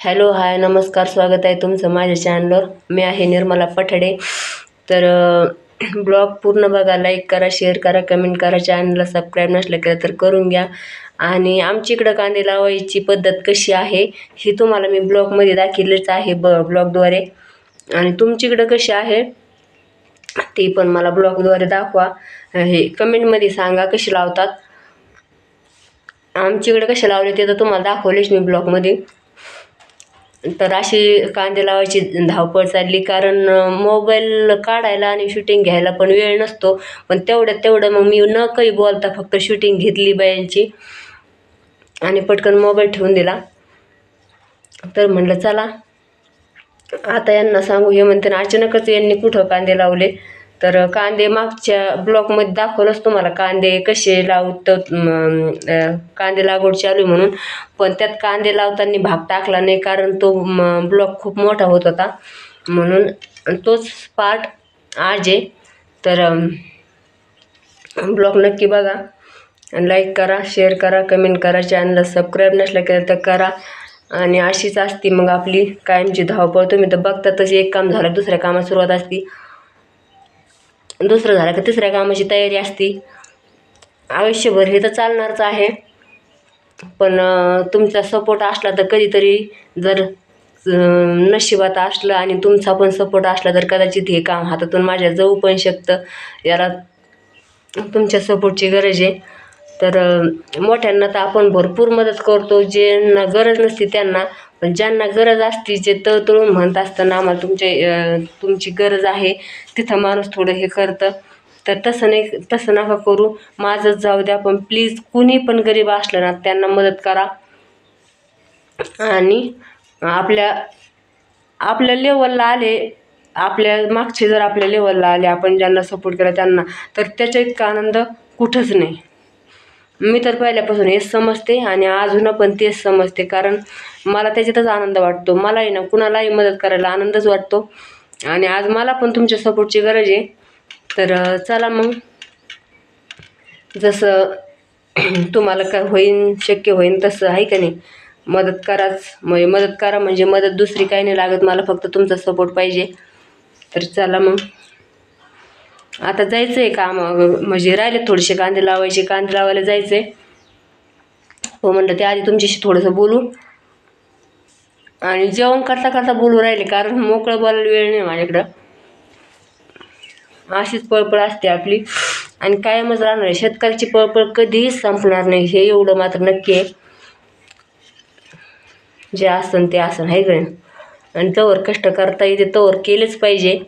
Hello, हाय, नमस्कार. स्वागत आहे तुमचं माझ्या चॅनलवर. मी आहे निर्मला पठाडे. तर ब्लॉग पूर्ण बघा, लाईक करा, शेअर करा, कमेंट करा. चॅनलला सबस्क्राईब नसलं केलं तर करून घ्या. आणि आमच्या इकडं कांदे लावायची पद्धत कशी आहे ही तुम्हाला मी ब्लॉगमध्ये दाखवलेच आहे ब्लॉगद्वारे. आणि तुमच्याकडं कशी आहे ती पण मला ब्लॉगद्वारे दाखवा. हे कमेंटमध्ये सांगा कशी लावतात. आमच्याकडे कसे लावले ते तर तुम्हाला दाखवलेच मी ब्लॉगमध्ये. तर अशी कांदे लावायची धावपळ चालली, कारण मोबाईल काढायला आणि शूटिंग घ्यायला पण वेळ नसतो. पण तेवढं मग मी न काही बोलता फक्त शूटिंग घेतली बायांची आणि पटकन मोबाईल ठेवून दिला. तर म्हणलं चला आता यांना सांगू. हे म्हणते ना, अचानकच यांनी कुठं कांदे लावले. तर कांदे मागच्या ब्लॉकमध्ये दाखवलंच तुम्हाला कांदे कसे लावतात. कांदे लागवड चालू आहे म्हणून. पण त्यात कांदे लावताना भाग टाकला नाही, कारण तो ब्लॉक खूप मोठा होत होता म्हणून. तोच पार्ट आज आहे. तर ब्लॉग नक्की बघा, लाईक करा, शेअर करा, कमेंट करा. चॅनलला सबस्क्राईब नसलं केलं तर करा. आणि अशीच असती मग आपली कायमची धावपळ. तुम्ही तर बघतातच, एक काम झालं दुसऱ्या कामात सुरुवात असती, दुसरं झालं की तिसऱ्या कामाची तयारी असती. आयुष्यभर हे तर चालणारच आहे. पण तुमचा सपोर्ट असला तर कधीतरी, जर नशिबात असलं आणि तुमचा पण सपोर्ट असला तर कदाचित हे काम हातातून माझ्या जाऊ पण शकतं. याला तुमच्या सपोर्टची गरज आहे. तर मोठ्यांना तर आपण भरपूर मदत करतो, ज्यांना गरज नसते त्यांना. पण ज्यांना गरज असते, जे तळतळून म्हणत असताना आम्हाला तुमची गरज आहे, तिथं माणूस थोडं हे करतं. तर तसं नका करू. माझंच जाऊ द्या, पण प्लीज कुणी पण गरीब असलं ना त्यांना मदत करा. आणि आपल्या लेवलला आले, आपल्या मागचे जर आपल्या लेवलला आले, आपण ज्यांना सपोर्ट केला त्यांना, तर त्याच्या इतका आनंद कुठंच नाही. मी तर पहिल्यापासून हेच समजते आणि अजून पण तेच समजते, कारण मला त्याच्यातच आनंद वाटतो. मलाही ना कुणालाही मदत करायला आनंदच वाटतो. आणि आज मला पण तुमच्या सपोर्टची गरज आहे. तर चला मग, जसं तुम्हाला काय होईन, शक्य होईन तसं, आहे का नाही, मदत कराच. मदत करा म्हणजे मदत दुसरी काही नाही लागत, मला फक्त तुमचा सपोर्ट पाहिजे. तर चला मग, आता जायचं आहे काम, म्हणजे राहिले थोडेसे कांदे लावायचे. कांदे लावायला जायचं आहे. हो म्हणलं ते आधी तुमच्याशी थोडंसं बोलू. आणि जेवण करता करता बोलू राहिले, कारण मोकळं बोलायला वेळ नाही माझ्याकडं. अशीच पळपळ असते आपली आणि कायमच राहणार आहे. शेतकऱ्याची पळपळ कधीच संपणार नाही, हे एवढं मात्र नक्की आहे. जे असन ते असन, आहे का नाही. आणि तोवर कष्ट करता येते तोवर केलेच पाहिजे.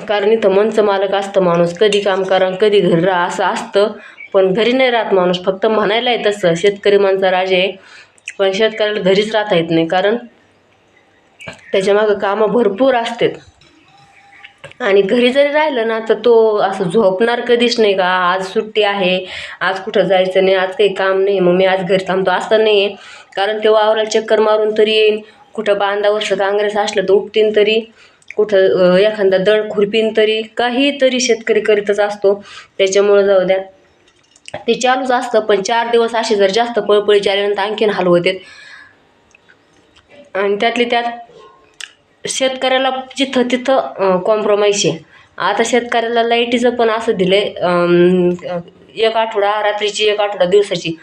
कारण इथं मनचं मालक असतं माणूस. कधी काम करा कधी घरी राहा असं असतं, पण घरी नाही राहत माणूस. फक्त म्हणायला आहे तसं, शेतकरी माणसा राजे आहे. पण शेतकऱ्याला घरीच राहता येत नाही, कारण त्याच्यामागं कामं भरपूर असतात. आणि घरी जरी राहिलं ना तर तो असं झोपणार कधीच नाही का आज सुट्टी आहे, आज कुठं जायचं नाही, आज काही काम नाही, मग मी आज घरी थांबतो, असं नाही आहे. कारण ते वावराला चक्कर मारून तरी येईन, कुठं बांधावरचं काँग्रेस असलं तर उपटीन तरी, कुठं एखादा दळ खुरपीन तरी, काहीतरी शेतकरी करीतच असतो. त्याच्यामुळं जाऊ द्या, ते चालूच असतं. पण 4 दिवस असे जर जास्त पळपळीचे आल्यानंतर आणखीन हाल होतात. आणि त्यातली त्यात शेतकऱ्याला जिथं तिथं कॉम्प्रोमाइज आहे. आता शेतकऱ्याला लाईटीचं पण असं दिलं आहे, 1 आठवडा रात्रीची, 1 आठवडा दिवसाची.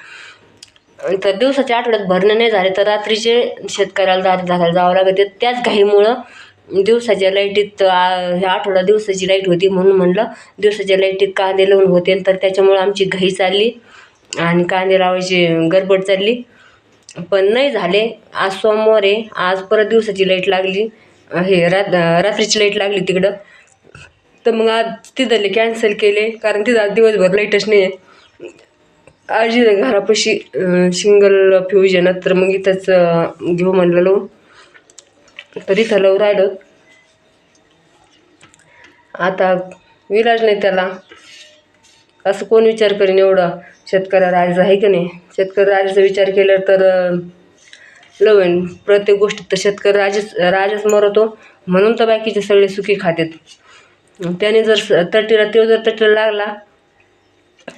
तर दिवसाच्या आठवड्यात भरणं नाही झाले तर रात्रीचे शेतकऱ्याला दार धरायला जावं लागते. त्याच घाईमुळं दिवसाच्या लाईटीत, ह्या आठवडा दिवसाची लाईट होती म्हणून म्हणलं दिवसाच्या लाईटीत कांदे लावून होते. तर त्याच्यामुळं आमची घाई चालली आणि कांदे लावायची गडबड चालली. पण नाही झाले. आज सोमवार आहे, आज परत दिवसाची लाईट लागली, हे रात्रीची लाईट लागली तिकडं. तर मग आज तिथले कॅन्सल केले, कारण तिथं आज दिवसभर लाईटच नाही आहे. आज घरापाशी सिंगल फ्यूज आहे ना, तर मग इथंच घेऊ म्हणलं लावून. तर इथं लावून राहिलं. आता विलाज नाही त्याला, असं कोण विचार करेन एवढा शेतकऱ्या राजाचा, आहे का नाही. शेतकरी राजाचा विचार केला तर लवेन प्रत्येक गोष्टीत तर शेतकरी राजाच मरतो. म्हणून तर बाकीचे सगळे सुखी खातात. त्याने जर तटीला लागला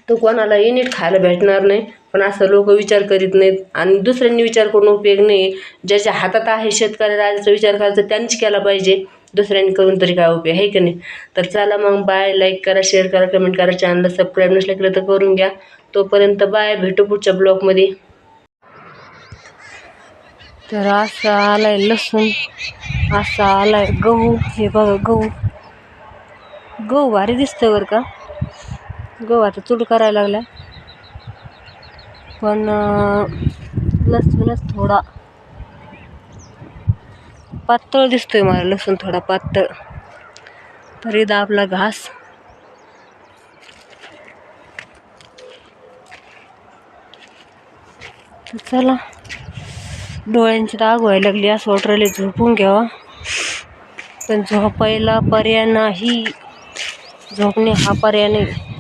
तर कोणालाही नीट खायला भेटणार नाही. पण असं लोक विचार करीत नाहीत आणि दुसऱ्यांनी विचार करून उपयोग नाही. ज्याच्या हातात आहे शेतकऱ्याला आजचा विचार करायचा त्यांनीच केला पाहिजे, दुसऱ्यांनी करून तरी काय उपयोग आहे की नाही. तर चला मग बाय. लाईक करा, शेअर करा, कमेंट करा, चॅनलला सबस्क्राईब नसलं केलं तर करून घ्या. तोपर्यंत बाय, भेटू पुढच्या ब्लॉगमध्ये. तर असा आलाय लसूण, असा आलाय गहू. हे बघा गहू, गहू भारी दिसतोय बरं का. गहू आता चूड करायला लागला, पण लसूणच थोडा पातळ दिसतोय मला, लसूण थोडा पातळ. तरी दाबला घास. तर चला, डोळ्यांची दाग व्हायला लागली, असं वाटू राहिले झोपून घ्यावा, पण झोपायला पर्याय नाही. झोपणे हा पर्याय नाही.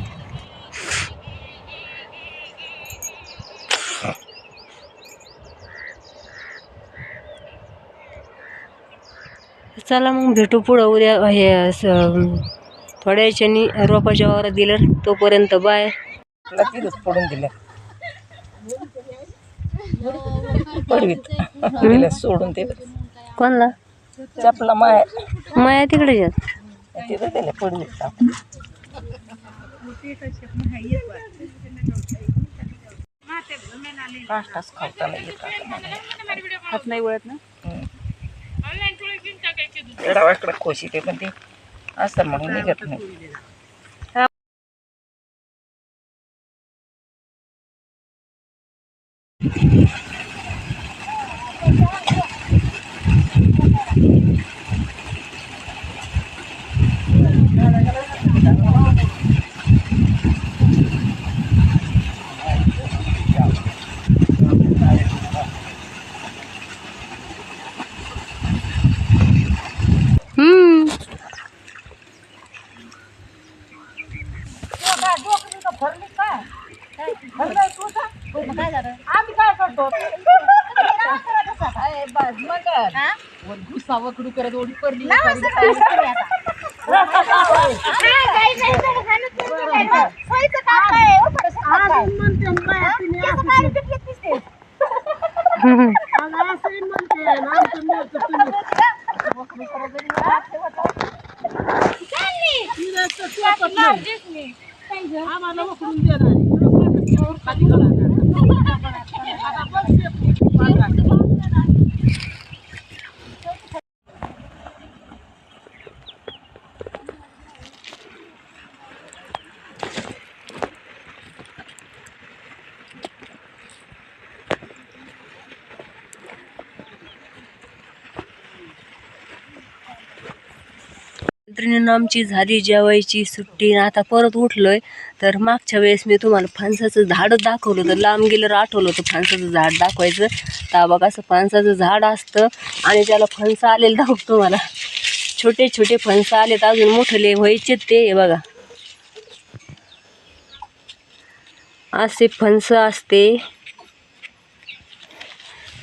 चला मग भेटू पुढं उद्या. हे थोड्या याच्यानी रोपाच्या वावरात दिलं. तोपर्यंत बाय. पडून दिलं पडवीत दिलं सोडून ते कोणला चपला माया तिकडे जात तिथं दिलं पडवीत काष्टाच खावताना हात नाही वळत ना. एडावाकडे खोशी ते पण ते असं म्हणून निघत नाही. घुसावकडू करत ओढी पडली आम्हाला उकळून देणार मैत्रिणींनो, आमची झाली जेवायची सुट्टी. आता परत उठलोय. तर मागच्या वेळेस मी तुम्हाला फणसाचं झाड दाखवलं तर लांब गेलं आठवलं होतं फणसाचं झाड दाखवायचं. तर बघा असं फणसाचं झाड असतं आणि त्याला फणसं आलेलं दाखवतो तुम्हाला. छोटे छोटे फणसं आलेत, अजून मोठले व्हायचे ते. हे बघा असे फणसं असते,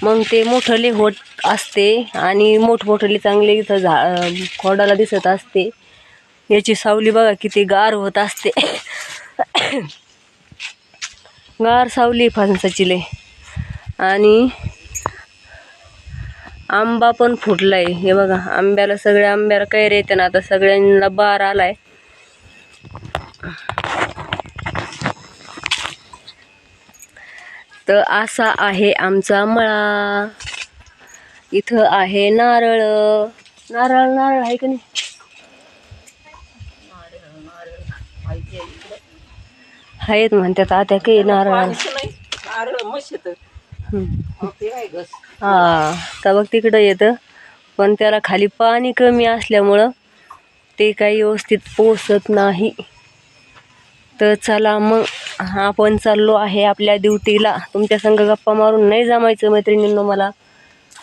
मग ते मोठले होत असते आणि मोठमोठले चांगले इथं खोडाला दिसत असते. याची सावली बघा किती गार होत असते. गार सावली फणसाची लय. आणि आंबा पण फुटलाय. हे बघा आंब्याला, सगळ्या आंब्याला कैर येते ना, आता सगळ्यांना बार आलाय. तर असा आहे आमचा मळा. इथं आहे नारळ. नारळ नारळ आहे का नाही? आहेत म्हणतात आता काही नारळ. हा, तर बघ तिकडं येतं, पण त्याला खाली पाणी कमी असल्यामुळं ते काही व्यवस्थित पोसत नाही. तर चला मग आपण चाललो आहे आपल्या ड्युटीला. तुमच्या संग गप्पा मारून नाही जमायचं मैत्रिणींनो.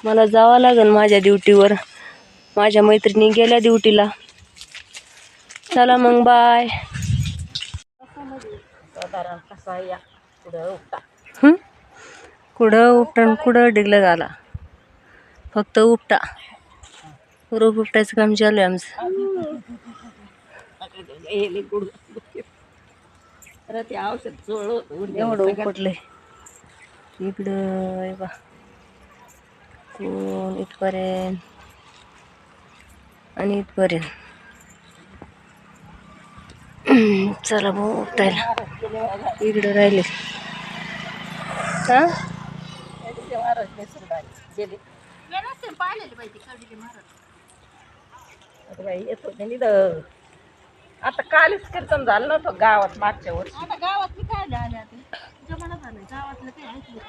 मला जावं लागेल माझ्या ड्युटीवर. माझ्या मैत्रिणी गेल्या ड्युटीला. चला मग बाय. कुठं उपटा कुठं डिगलं झाला, फक्त उपटा. रोप उपटायचं काम चालू आहे आमचं. एवढं उपटलंय. इकडं हे बा कोण इथपर्यंत आणि इथपर्यंत. चला भाऊ उपटायला इकडं राहिले. हा येत होते निधं. आता कालच कीर्तन झालं नव्हतं गावात मागच्या वर्षी. आता गावात काय आले आता जमाना झालं गावातलं काही ऐकलं.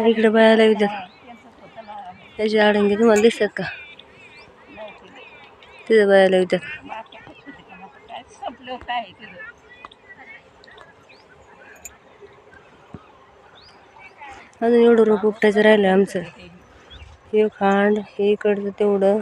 इकडे बायाला विद्यात त्याची आडंगी तुम्हाला दिसतात का? तिथं बायाला विद्यात. काय संपलं काय तिथं. अजून एवढं रोप उपटायचं राहिलं आमचं. हे खांड हे इकडचं तेवढं